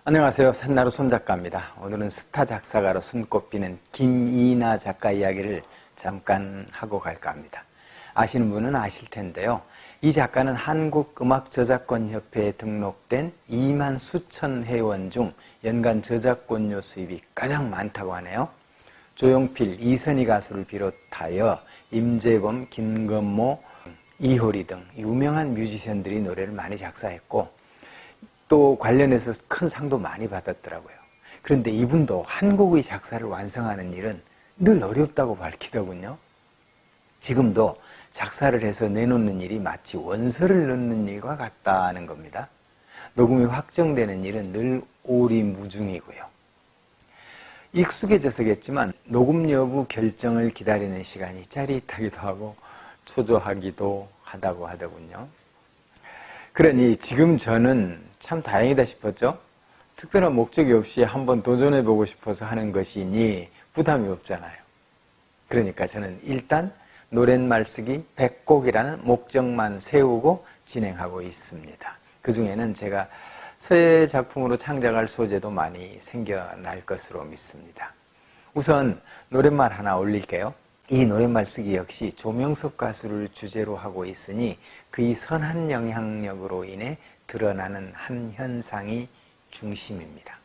안녕하세요. 산나루 손작가입니다. 오늘은 스타 작사가로 손꼽히는 김이나 작가 이야기를 잠깐 하고 갈까 합니다. 아시는 분은 아실 텐데요. 이 작가는 한국음악저작권협회에 등록된 2만 수천 회원 중 연간 저작권료 수입이 가장 많다고 하네요. 조용필, 이선희 가수를 비롯하여 임재범, 김건모, 이효리 등 유명한 뮤지션들이 노래를 많이 작사했고 또 관련해서 큰 상도 많이 받았더라고요. 그런데 이분도 한 곡의 작사를 완성하는 일은 늘 어렵다고 밝히더군요. 지금도 작사를 해서 내놓는 일이 마치 원서를 넣는 일과 같다는 겁니다. 녹음이 확정되는 일은 늘 오리무중이고요. 익숙해져서겠지만 녹음 여부 결정을 기다리는 시간이 짜릿하기도 하고 초조하기도 하다고 하더군요. 그러니 지금 저는 참 다행이다 싶었죠. 특별한 목적이 없이 한번 도전해보고 싶어서 하는 것이니 부담이 없잖아요. 그러니까 저는 일단 노랫말 쓰기 100곡이라는 목적만 세우고 진행하고 있습니다. 그 중에는 제가 새 작품으로 창작할 소재도 많이 생겨날 것으로 믿습니다. 우선 노랫말 하나 올릴게요. 이 노랫말 쓰기 역시 조명석 가수를 주제로 하고 있으니 그의 선한 영향력으로 인해 드러나는 한 현상이 중심입니다.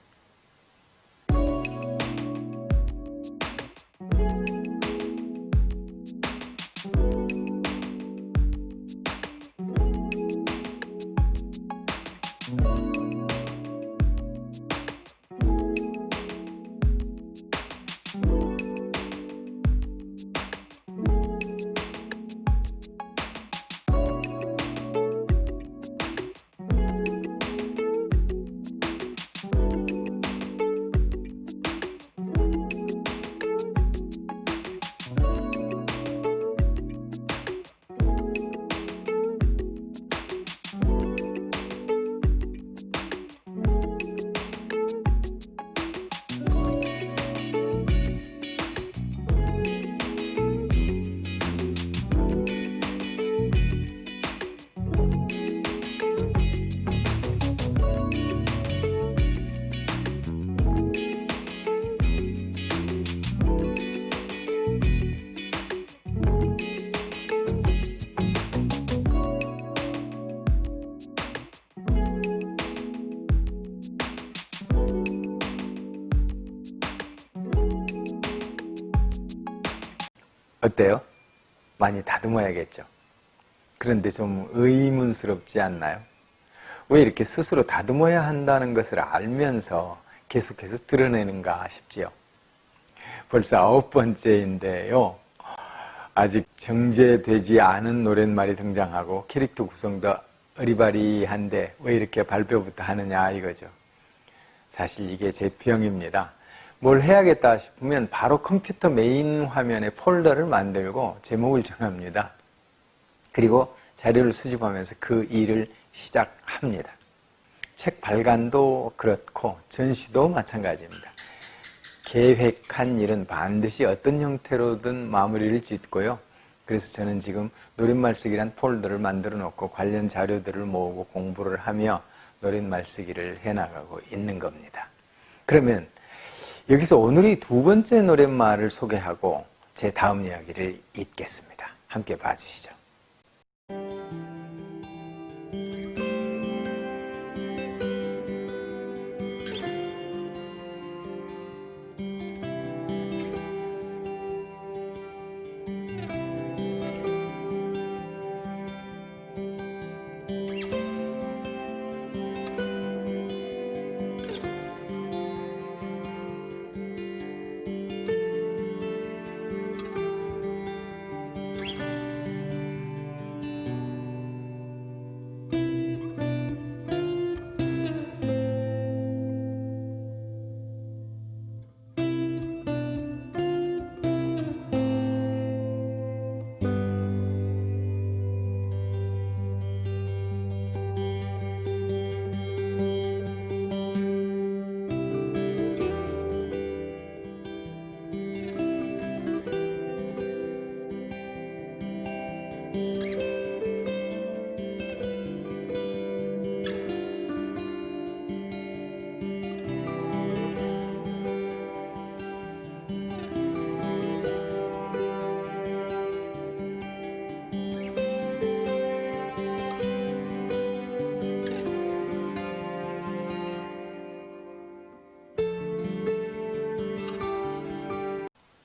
어때요? 많이 다듬어야겠죠. 그런데 좀 의문스럽지 않나요? 왜 이렇게 스스로 다듬어야 한다는 것을 알면서 계속해서 드러내는가 싶지요. 벌써 9번째인데요. 아직 정제되지 않은 노랫말이 등장하고 캐릭터 구성도 어리바리한데 왜 이렇게 발표부터 하느냐 이거죠. 사실 이게 제 병입니다. 뭘 해야겠다 싶으면 바로 컴퓨터 메인 화면에 폴더를 만들고 제목을 정합니다. 그리고 자료를 수집하면서 그 일을 시작합니다. 책 발간도 그렇고 전시도 마찬가지입니다. 계획한 일은 반드시 어떤 형태로든 마무리를 짓고요. 그래서 저는 지금 노랫말 쓰기란 폴더를 만들어 놓고 관련 자료들을 모으고 공부를 하며 노랫말 쓰기를 해나가고 있는 겁니다. 그러면 여기서 오늘의 2번째 노랫말을 소개하고 제 다음 이야기를 잇겠습니다. 함께 봐주시죠.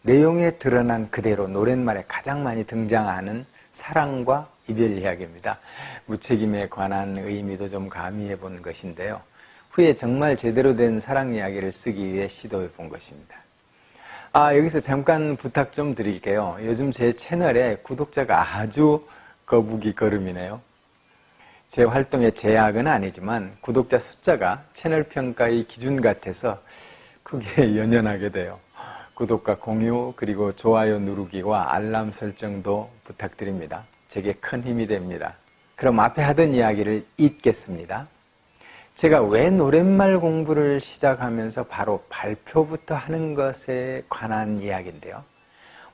내용에 드러난 그대로 노랫말에 가장 많이 등장하는 사랑과 이별 이야기입니다. 무책임에 관한 의미도 좀 가미해 본 것인데요. 후에 정말 제대로 된 사랑 이야기를 쓰기 위해 시도해 본 것입니다. 여기서 잠깐 부탁 좀 드릴게요. 요즘 제 채널에 구독자가 아주 거북이 걸음이네요. 제 활동의 제약은 아니지만 구독자 숫자가 채널 평가의 기준 같아서 크게 연연하게 돼요. 구독과 공유 그리고 좋아요 누르기와 알람 설정도 부탁드립니다. 제게 큰 힘이 됩니다. 그럼 앞에 하던 이야기를 잇겠습니다. 제가 왜 노랫말 공부를 시작하면서 바로 발표부터 하는 것에 관한 이야기인데요.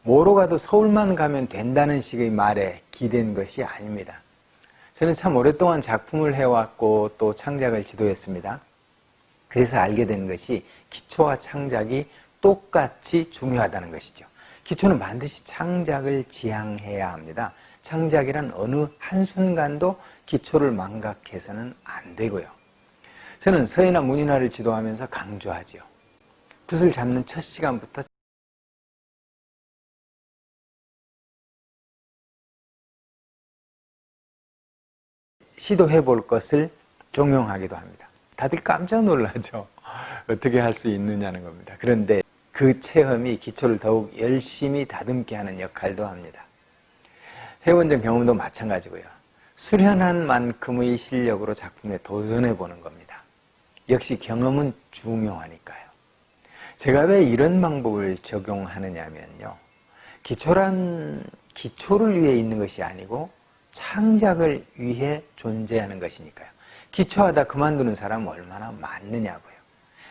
뭐로 가도 서울만 가면 된다는 식의 말에 기댄 것이 아닙니다. 저는 참 오랫동안 작품을 해왔고 또 창작을 지도했습니다. 그래서 알게 된 것이 기초와 창작이 똑같이 중요하다는 것이죠. 기초는 반드시 창작을 지향해야 합니다. 창작이란 어느 한순간도 기초를 망각해서는 안 되고요. 저는 서예나 문인화를 지도하면서 강조하죠. 붓을 잡는 첫 시간부터 시도해 볼 것을 종용하기도 합니다. 다들 깜짝 놀라죠. 어떻게 할 수 있느냐는 겁니다. 그런데 그 체험이 기초를 더욱 열심히 다듬게 하는 역할도 합니다. 해원전 경험도 마찬가지고요. 수련한 만큼의 실력으로 작품에 도전해 보는 겁니다. 역시 경험은 중요하니까요. 제가 왜 이런 방법을 적용하느냐면요. 기초란 기초를 위해 있는 것이 아니고 창작을 위해 존재하는 것이니까요. 기초하다 그만두는 사람은 얼마나 많느냐고요.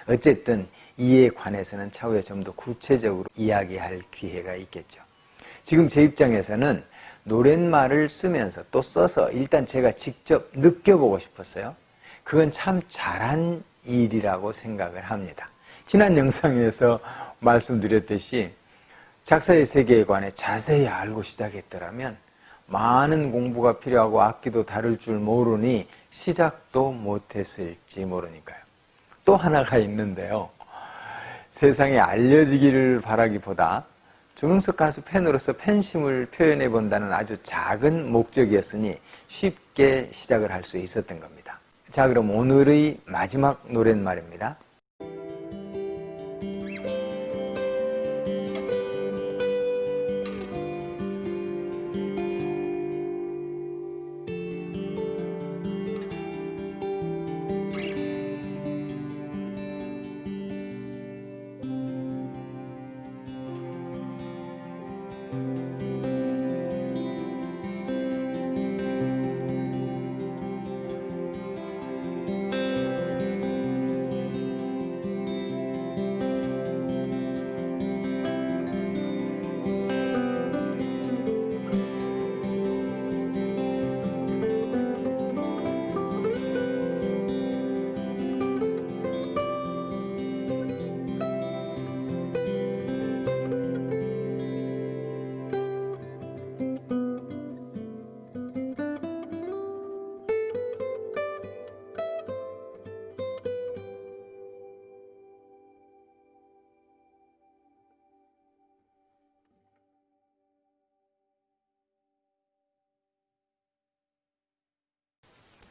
어쨌든 이에 관해서는 차후에 좀 더 구체적으로 이야기할 기회가 있겠죠. 지금 제 입장에서는 노랫말을 쓰면서 또 써서 일단 제가 직접 느껴보고 싶었어요. 그건 참 잘한 일이라고 생각을 합니다. 지난 영상에서 말씀드렸듯이 작사의 세계에 관해 자세히 알고 시작했더라면 많은 공부가 필요하고 악기도 다룰 줄 모르니 시작도 못했을지 모르니까요. 또 하나가 있는데요. 세상에 알려지기를 바라기보다 조명석 가수 팬으로서 팬심을 표현해 본다는 아주 작은 목적이었으니 쉽게 시작을 할 수 있었던 겁니다. 자, 그럼 오늘의 마지막 노랫말입니다.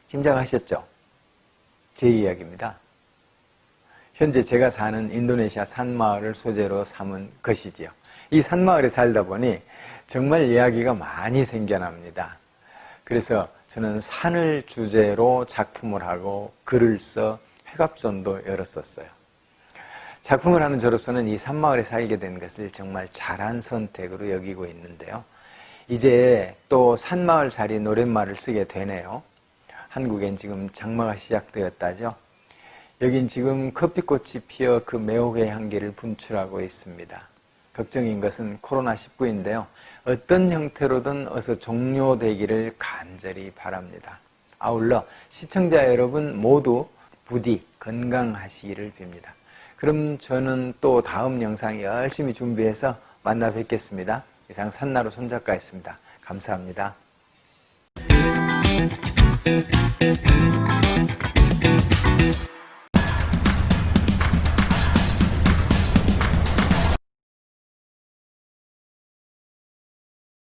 짐작하셨죠? 제 이야기입니다. 현재 제가 사는 인도네시아 산마을을 소재로 삼은 것이지요. 이 산마을에 살다 보니 정말 이야기가 많이 생겨납니다. 그래서 저는 산을 주제로 작품을 하고 글을 써 회갑전도 열었었어요. 작품을 하는 저로서는 이 산마을에 살게 된 것을 정말 잘한 선택으로 여기고 있는데요. 이제 또 산마을 자리 노랫말을 쓰게 되네요. 한국엔 지금 장마가 시작되었다죠. 여긴 지금 커피꽃이 피어 그 매혹의 향기를 분출하고 있습니다. 걱정인 것은 코로나19인데요. 어떤 형태로든 어서 종료되기를 간절히 바랍니다. 아울러 시청자 여러분 모두 부디 건강하시기를 빕니다. 그럼 저는 또 다음 영상 열심히 준비해서 만나 뵙겠습니다. 이상 산나루 손작가였습니다. 감사합니다. Thank you.